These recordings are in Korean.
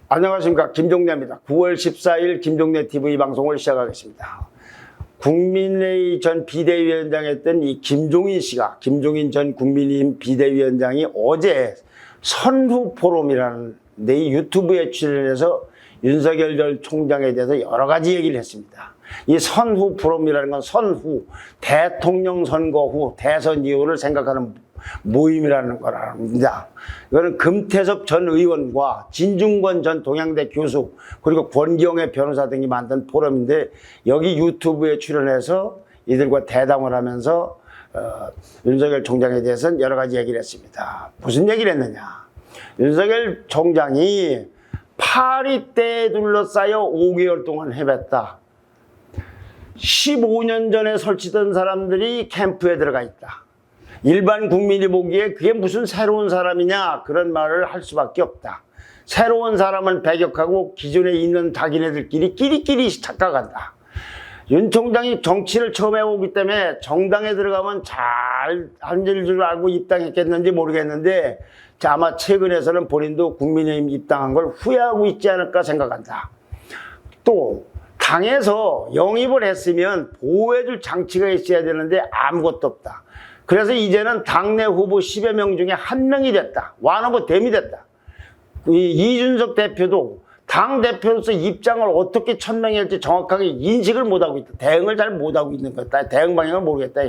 안녕하십니까, 김종래입니다. 9월 14일 김종래 TV 방송을 시작하겠습니다. 국민의 전 비대위원장이었던 이 김종인 씨가, 김종인 전 국민의힘 비대위원장이 어제 선후 포럼이라는 내 유튜브에 출연해서 윤석열 전 총장에 대해서 여러 가지 얘기를 했습니다. 이 선후 포럼이라는 건 선후, 대통령 선거 후 대선 이후를 생각하는 모임이라는 거랍니다. 이거는 금태섭 전 의원과 진중권 전 동양대 교수 그리고 권기영의 변호사 등이 만든 포럼인데, 여기 유튜브에 출연해서 이들과 대담을 하면서 윤석열 총장에 대해서는 여러 가지 얘기를 했습니다. 무슨 얘기를 했느냐? 윤석열 총장이 파리떼에 둘러싸여 5개월 동안 헤맸다. 15년 전에 설치던 사람들이 캠프에 들어가 있다. 일반 국민이 보기에 그게 무슨 새로운 사람이냐, 그런 말을 할 수밖에 없다. 새로운 사람을 배격하고 기존에 있는 자기네들끼리 끼리끼리 착각한다. 윤 총장이 정치를 처음 해보기 때문에 정당에 들어가면 잘 앉을 줄 알고 입당했겠는지 모르겠는데, 아마 최근에서는 본인도 국민의힘 입당한 걸 후회하고 있지 않을까 생각한다. 또 당에서 영입을 했으면 보호해줄 장치가 있어야 되는데 아무것도 없다. 그래서 이제는 당내 후보 10여 명 중에 한 명이 됐다. 완후보 댐이 됐다. 이준석 대표도 당 대표로서 입장을 어떻게 천명할지 정확하게 인식을 못하고 있다. 대응을 잘 못하고 있는 거다. 대응 방향을 모르겠다.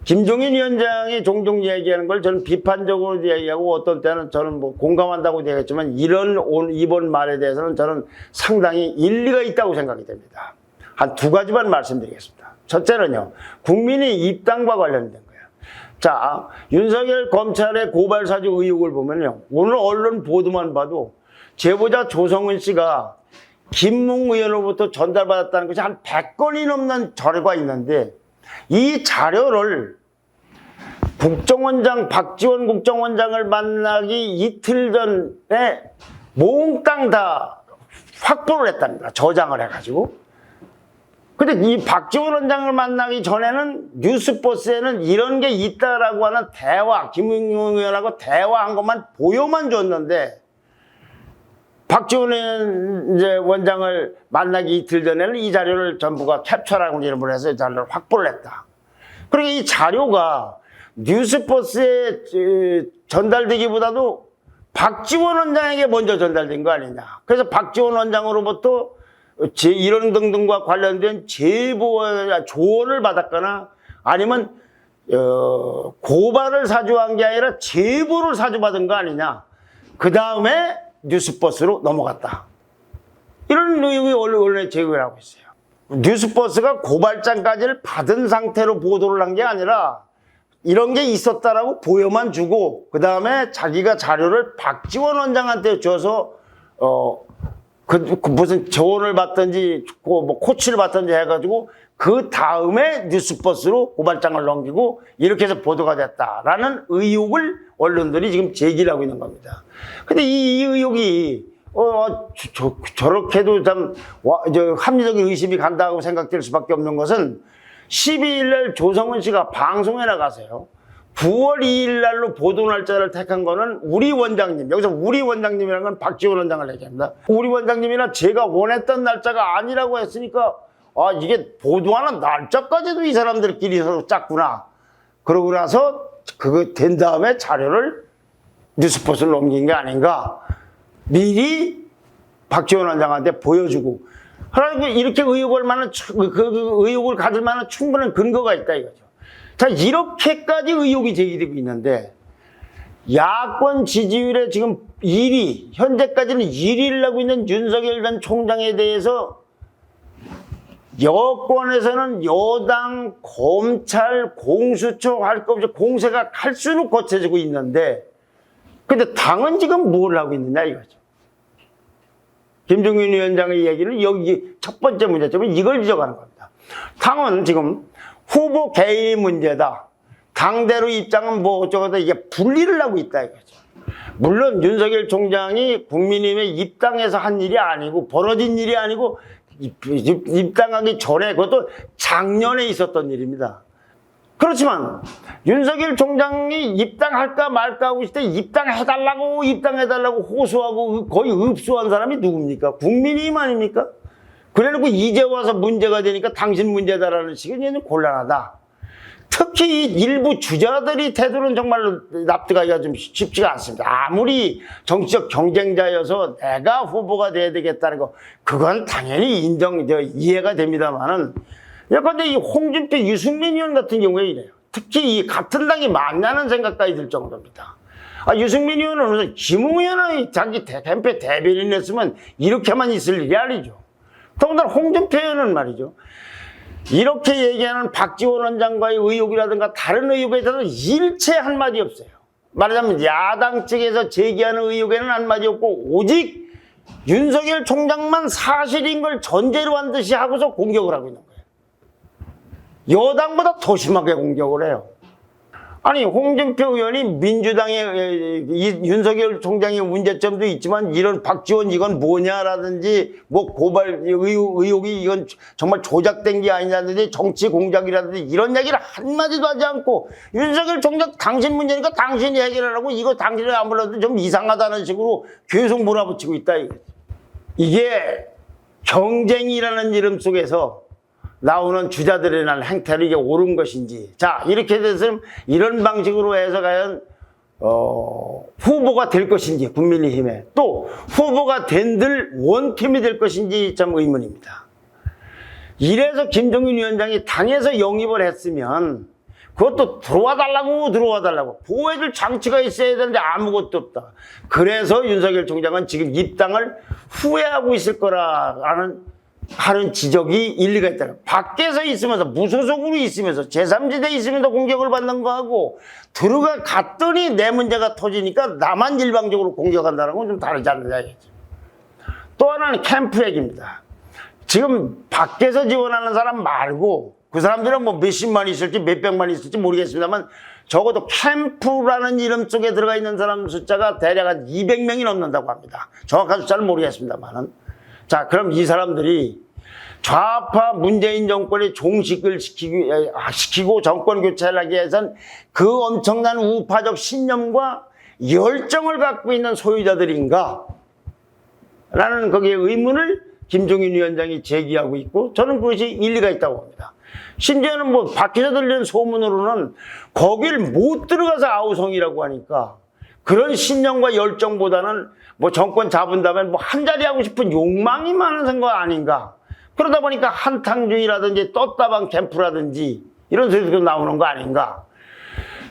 김종인 위원장이 종종 얘기하는 걸 저는 비판적으로 얘기하고 어떤 때는 저는 뭐 공감한다고 얘기했지만, 이번 말에 대해서는 저는 상당히 일리가 있다고 생각이 됩니다. 한 두 가지만 말씀드리겠습니다. 첫째는요, 국민의 입당과 관련된 거예요. 자, 윤석열 검찰의 고발 사주 의혹을 보면요, 오늘 언론 보도만 봐도 제보자 조성은 씨가 김웅 의원으로부터 전달받았다는 것이 한 100건이 넘는 자료가 있는데, 이 자료를 국정원장 박지원 국정원장을 만나기 이틀 전에 몽땅 다 확보를 했답니다. 저장을 해가지고. 근데 이 박지원 원장을 만나기 전에는 뉴스버스에는 이런 게 있다라고 하는 대화, 김웅 의원하고 대화한 것만 보여만 줬는데, 박지원 원장을 만나기 이틀 전에는 이 자료를 전부가 캡처라고 이름을 해서 이 자료를 확보를 했다. 그리고 이 자료가 뉴스버스에 전달되기보다도 박지원 원장에게 먼저 전달된 거 아니냐. 그래서 박지원 원장으로부터 이런 등등과 관련된 제보와 조언을 받았거나, 아니면 고발을 사주한 게 아니라 제보를 사주받은 거 아니냐. 그 다음에 뉴스버스로 넘어갔다. 이런 의혹이 언론에 제기를 하고 있어요. 뉴스버스가 고발장까지를 받은 상태로 보도를 한 게 아니라 이런 게 있었다라고 보여만 주고, 그 다음에 자기가 자료를 박지원 원장한테 줘서 무슨 조언을 받든지 뭐 코치를 받든지 해가지고 그 다음에 뉴스버스로 고발장을 넘기고 이렇게 해서 보도가 됐다라는 의혹을 언론들이 지금 제기를 하고 있는 겁니다. 근데 이 의혹이 저렇게도 참 합리적인 의심이 간다고 생각될 수밖에 없는 것은, 12일 날 조성은 씨가 방송에 나가세요. 9월 2일 날로 보도 날짜를 택한 거는 우리 원장님, 여기서 우리 원장님이라는 건 박지원 원장을 얘기합니다. 우리 원장님이나 제가 원했던 날짜가 아니라고 했으니까, 이게 보도하는 날짜까지도 이 사람들끼리 서로 짰구나. 그러고 나서 그거 된 다음에 자료를 뉴스버스를 넘긴 게 아닌가. 미리 박지원 원장한테 보여주고. 그러니까 이렇게 의혹을 가질 만한 충분한 근거가 있다 이거죠. 자, 이렇게까지 의혹이 제기되고 있는데, 야권 지지율에 지금 1위, 현재까지는 1위를 하고 있는 윤석열 전 총장에 대해서 여권에서는 여당, 검찰, 공수처 할 것 없이 공세가 갈수록 거쳐지고 있는데, 근데 당은 지금 뭘 하고 있느냐 이거죠. 김종인 위원장의 얘기는 여기 첫 번째 문제점은 이걸 지적하는 겁니다. 당은 지금 후보 개인이 문제다. 당대로 입장은 뭐 어쩌고저쩌고 이게 분리를 하고 있다 이거죠. 물론 윤석열 총장이 국민의힘에 입당해서 한 일이 아니고, 벌어진 일이 아니고, 입당하기 전에, 그것도 작년에 있었던 일입니다. 그렇지만 윤석열 총장이 입당할까 말까 하고 있을 때 입당해달라고 호소하고 거의 읍소한 사람이 누굽니까? 국민의힘 아닙니까? 그래놓고 이제 와서 문제가 되니까 당신 문제다라는 식은 얘는 곤란하다. 특히 일부 주자들이 태도는 정말로 납득하기가 좀 쉽지가 않습니다. 아무리 정치적 경쟁자여서 내가 후보가 돼야 되겠다는 거, 그건 당연히 이해가 됩니다만은, 예컨대 이 홍준표, 유승민 의원 같은 경우에 이래요. 특히 이 같은 당이 맞냐는 생각까지 들 정도입니다. 유승민 의원은 무슨 김웅 의원이 자기 캠페인 대변인 했으면 이렇게만 있을 일이 아니죠. 더군다나 홍준표 의원은 말이죠. 이렇게 얘기하는 박지원 원장과의 의혹이라든가 다른 의혹에 대해서 일체 한마디 없어요. 말하자면 야당 측에서 제기하는 의혹에는 한마디 없고 오직 윤석열 총장만 사실인 걸 전제로 한 듯이 하고서 공격을 하고 있는 거예요. 여당보다 더 심하게 공격을 해요. 아니 홍준표 의원이 민주당의 윤석열 총장의 문제점도 있지만 이런 박지원 이건 뭐냐라든지 뭐 고발 의혹이 이건 정말 조작된 게 아니냐든지 정치 공작이라든지 이런 얘기를 한마디도 하지 않고 윤석열 총장 당신 문제니까 당신이 해결하라고 이거 당신이 안 불러도 좀 이상하다는 식으로 계속 몰아붙이고 있다. 이게 경쟁이라는 이름 속에서 나오는 주자들에 대한 행태는 이게 옳은 것인지. 자, 이렇게 돼서 이런 방식으로 해서 과연 후보가 될 것인지 국민의힘에 또 후보가 된들 원팀이 될 것인지 참 의문입니다. 이래서 김종인 위원장이 당에서 영입을 했으면 그것도 들어와 달라고 보호해줄 장치가 있어야 되는데 아무것도 없다. 그래서 윤석열 총장은 지금 입당을 후회하고 있을 거라는 하는 지적이 일리가 있다. 밖에서 있으면서 무소속으로 있으면서 제3지대에 있으면서 공격을 받는 거하고 들어갔더니 내 문제가 터지니까 나만 일방적으로 공격한다는 건 좀 다르지 않느냐. 또 하나는 캠프 얘기입니다. 지금 밖에서 지원하는 사람 말고 그 사람들은 뭐 몇십만 있을지 몇백만 있을지 모르겠습니다만 적어도 캠프라는 이름 속에 들어가 있는 사람 숫자가 대략 한 200명이 넘는다고 합니다. 정확한 숫자는 모르겠습니다만은. 자, 그럼 이 사람들이 좌파 문재인 정권의 종식을 시키고 정권 교체를 하기 위해서는 그 엄청난 우파적 신념과 열정을 갖고 있는 소유자들인가? 라는 거기에 의문을 김종인 위원장이 제기하고 있고 저는 그것이 일리가 있다고 봅니다. 심지어는 뭐 밖에서 들리는 소문으로는 거길 못 들어가서 아우성이라고 하니까 그런 신념과 열정보다는 뭐 정권 잡은 다음에 뭐 한 자리 하고 싶은 욕망이 많은 거 아닌가. 그러다 보니까 한탕주의라든지 떴다방 캠프라든지 이런 소리가 나오는 거 아닌가.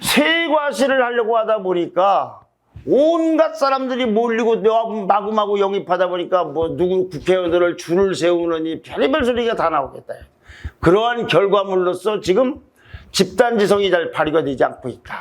세과시를 하려고 하다 보니까 온갖 사람들이 몰리고 마구마구 영입하다 보니까 뭐 누구 국회의원들을 줄을 세우느니 별의별 소리가 다 나오겠다. 그러한 결과물로서 지금 집단지성이 잘 발휘가 되지 않고 있다.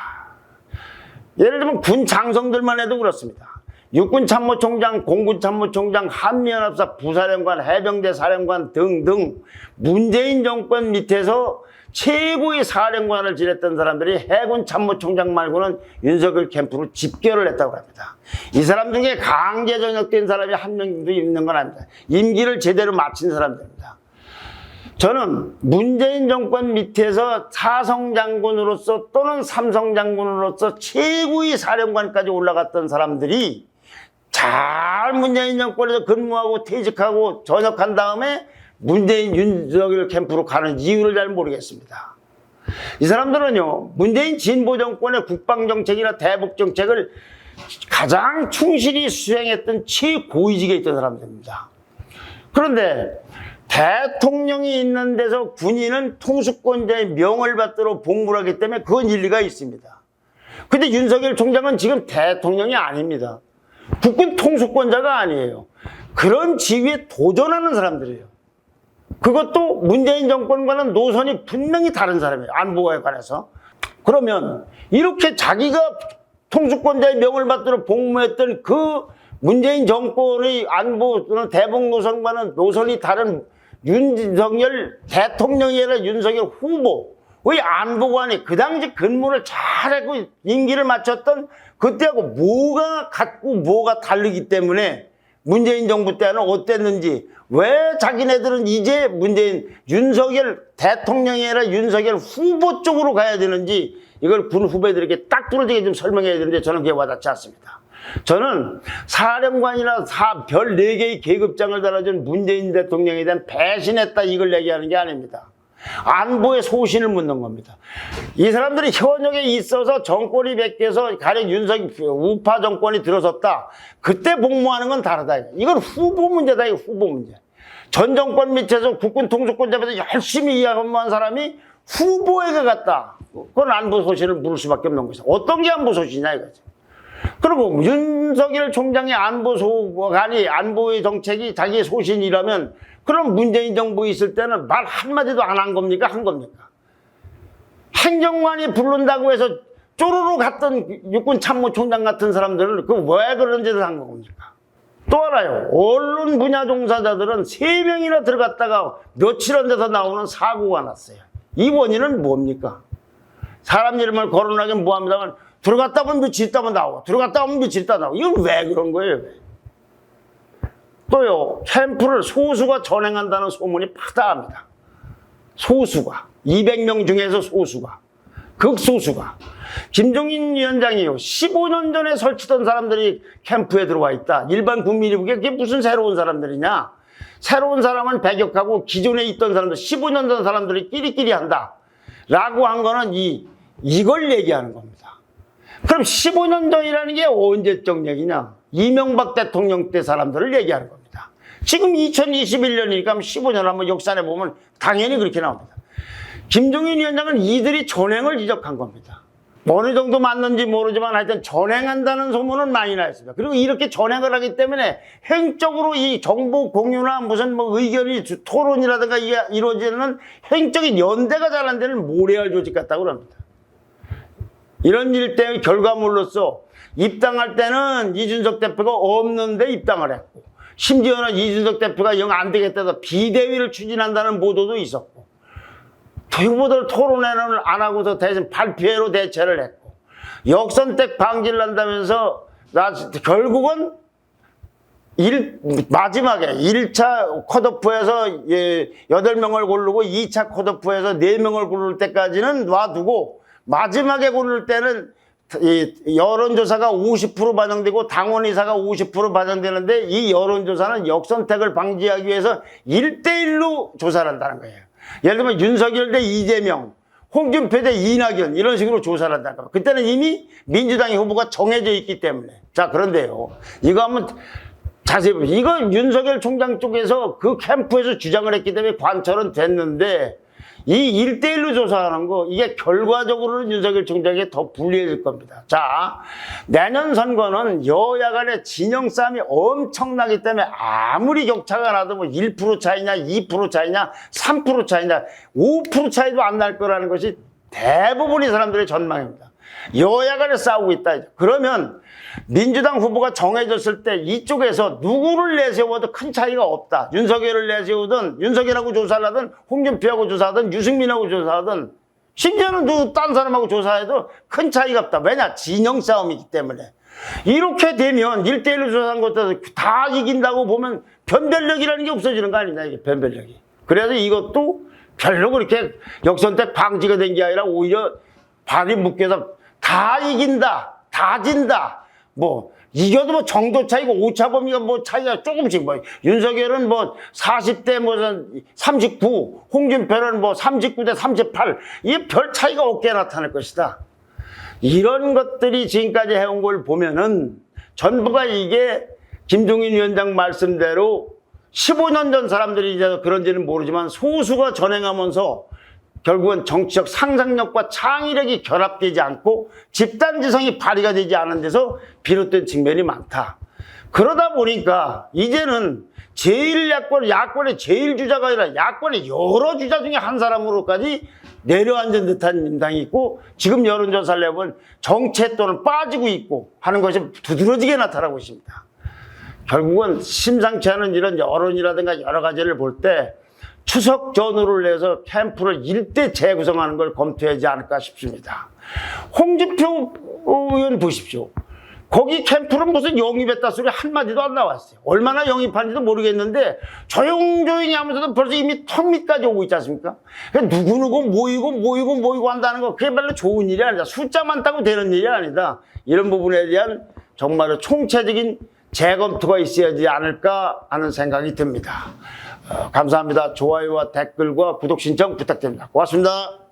예를 들면 군 장성들만 해도 그렇습니다. 육군참모총장, 공군참모총장, 한미연합사 부사령관, 해병대 사령관 등등 문재인 정권 밑에서 최고의 사령관을 지냈던 사람들이 해군 참모총장 말고는 윤석열 캠프로 집결을 했다고 합니다. 이 사람 중에 강제 전역된 사람이 한 명도 있는 건 아닙니다. 임기를 제대로 마친 사람들입니다. 저는 문재인 정권 밑에서 사성장군으로서 또는 삼성장군으로서 최고의 사령관까지 올라갔던 사람들이 잘 문재인 정권에서 근무하고 퇴직하고 전역한 다음에 문재인 윤석열 캠프로 가는 이유를 잘 모르겠습니다. 이 사람들은요, 문재인 진보 정권의 국방정책이나 대북정책을 가장 충실히 수행했던 최고위직에 있던 사람들입니다. 그런데 대통령이 있는 데서 군인은 통수권자의 명을 받들어 복무를 하기 때문에 그건 일리가 있습니다. 근데 윤석열 총장은 지금 대통령이 아닙니다. 국군 통수권자가 아니에요. 그런 지위에 도전하는 사람들이에요. 그것도 문재인 정권과는 노선이 분명히 다른 사람이에요. 안보에 관해서. 그러면 이렇게 자기가 통수권자의 명을 받들어 복무했던 그 문재인 정권의 안보 또는 대북 노선과는 노선이 다른 윤석열 대통령이 아니라 윤석열 후보의 안보관이 그 당시 근무를 잘하고 임기를 마쳤던 그때하고 뭐가 같고 뭐가 다르기 때문에 문재인 정부 때는 어땠는지 왜 자기네들은 이제 윤석열 대통령이 아니라 윤석열 후보 쪽으로 가야 되는지 이걸 군 후배들에게 딱 뚫어지게 좀 설명해야 되는데 저는 그게 와닿지 않습니다. 저는 사령관이나 별 4개의 계급장을 달아준 문재인 대통령에 대한 배신했다 이걸 얘기하는 게 아닙니다. 안보의 소신을 묻는 겁니다. 이 사람들이 현역에 있어서 정권이 바뀌어서 가령 우파 정권이 들어섰다. 그때 복무하는 건 다르다. 이건 후보 문제다. 이거 후보 문제. 전 정권 밑에서 국군 통수권 잡아서 열심히 일하는 사람이 후보에게 갔다. 그건 안보 소신을 물을 수밖에 없는 것이다. 어떤 게 안보 소신이냐 이거죠. 그리고 윤석열 총장의 안보의 정책이 자기의 소신이라면 그럼 문재인 정부 있을 때는 말 한마디도 안 한 겁니까? 한 겁니까? 행정관이 부른다고 해서 쪼르르 갔던 육군 참모총장 같은 사람들은 그 왜 그런 짓을 한 겁니까? 또 하나요. 언론 분야 종사자들은 3명이나 들어갔다가 며칠 안 돼서 나오는 사고가 났어요. 이 원인은 뭡니까? 사람 이름을 거론하긴 뭐합니다만 들어갔다 보면 며칠 있다가 나오고 들어갔다 보면 며칠 있다가 나오고 이건 왜 그런 거예요? 왜? 또요. 캠프를 소수가 전행한다는 소문이 파다합니다. 소수가. 200명 중에서 소수가. 극소수가. 김종인 위원장이요. 15년 전에 설치던 사람들이 캠프에 들어와 있다. 일반 국민이 보기에 그게 무슨 새로운 사람들이냐. 새로운 사람은 배격하고 기존에 있던 사람들 15년 전 사람들이 끼리끼리 한다. 라고 한 거는 이걸 얘기하는 겁니다. 그럼 15년 전이라는 게 언제적 얘기냐. 이명박 대통령 때 사람들을 얘기하는 겁니다. 지금 2021년이니까 15년 한번 역산해 보면 당연히 그렇게 나옵니다. 김종인 위원장은 이들이 전횡을 지적한 겁니다. 어느 정도 맞는지 모르지만 하여튼 전횡한다는 소문은 많이 나 있습니다. 그리고 이렇게 전횡을 하기 때문에 행적으로 이 정보 공유나 무슨 의견이 토론이라든가 이루어지는 행적인 연대가 잘 안 되는 모래알 조직 같다고 합니다. 이런 일 때의 결과물로서 입당할 때는 이준석 대표가 없는데 입당을 했고 심지어는 이준석 대표가 영 안 되겠다 해서 비대위를 추진한다는 보도도 있었고 후보들 토론회를 안 하고서 대신 발표회로 대체를 했고 역선택 방지를 한다면서 결국은 마지막에 1차 컷오프에서 8명을 고르고 2차 컷오프에서 4명을 고를 때까지는 놔두고 마지막에 고를 때는 여론조사가 50% 반영되고 당원의사가 50% 반영되는데 이 여론조사는 역선택을 방지하기 위해서 1대1로 조사를 한다는 거예요. 예를 들면 윤석열 대 이재명, 홍준표 대 이낙연 이런 식으로 조사를 한다는 거예요. 그때는 이미 민주당의 후보가 정해져 있기 때문에. 자, 그런데요. 이거 한번 자세히 보세요. 이거 윤석열 총장 쪽에서 그 캠프에서 주장을 했기 때문에 관철은 됐는데 이 1대1로 조사하는 거 이게 결과적으로는 윤석열 총장에게 더 불리해질 겁니다. 자, 내년 선거는 여야 간의 진영 싸움이 엄청나기 때문에 아무리 격차가 나도 뭐 1% 차이냐 2% 차이냐 3% 차이냐 5% 차이도 안 날 거라는 것이 대부분의 사람들의 전망입니다. 여야 간에 싸우고 있다. 그러면 민주당 후보가 정해졌을 때 이쪽에서 누구를 내세워도 큰 차이가 없다. 윤석열을 내세우든 윤석열하고 조사를 하든 홍준표하고 조사하든 유승민하고 조사하든 심지어는 딴 사람하고 조사해도 큰 차이가 없다. 왜냐? 진영 싸움이기 때문에. 이렇게 되면 1대1로 조사한 것도 다 이긴다고 보면 변별력이라는 게 없어지는 거 아니냐, 이게 변별력이. 그래서 이것도 별로 그렇게 역선택 방지가 된 게 아니라 오히려 발이 묶여서 다 이긴다, 다 진다. 이겨도 뭐 정도 차이고 오차 범위가 뭐 차이가 조금씩 윤석열은 40대 39, 홍준표는 39대 38. 이게 별 차이가 없게 나타날 것이다. 이런 것들이 지금까지 해온 걸 보면은 전부가 이게 김종인 위원장 말씀대로 15년 전 사람들이 이제 그런지는 모르지만 소수가 전행하면서 결국은 정치적 상상력과 창의력이 결합되지 않고 집단지성이 발휘가 되지 않은 데서 비롯된 측면이 많다. 그러다 보니까 이제는 야권의 제일 주자가 아니라 야권의 여러 주자 중에 한 사람으로까지 내려앉은 듯한 인상이 있고 지금 여론조사를 해보면 정체 또는 빠지고 있고 하는 것이 두드러지게 나타나고 있습니다. 결국은 심상치 않은 이런 여론이라든가 여러 가지를 볼 때 추석 전후를 내서 캠프를 일대 재구성하는 걸 검토하지 않을까 싶습니다. 홍준표 의원 보십시오. 거기 캠프는 무슨 영입했다 소리 한마디도 안 나왔어요. 얼마나 영입한지도 모르겠는데 조용조용히 하면서도 벌써 이미 턱 밑까지 오고 있지 않습니까? 그러니까 누구누구 모이고 한다는 거 그게 별로 좋은 일이 아니다. 숫자 많다고 되는 일이 아니다. 이런 부분에 대한 정말로 총체적인 재검토가 있어야 하지 않을까 하는 생각이 듭니다. 감사합니다. 좋아요와 댓글과 구독 신청 부탁드립니다. 고맙습니다.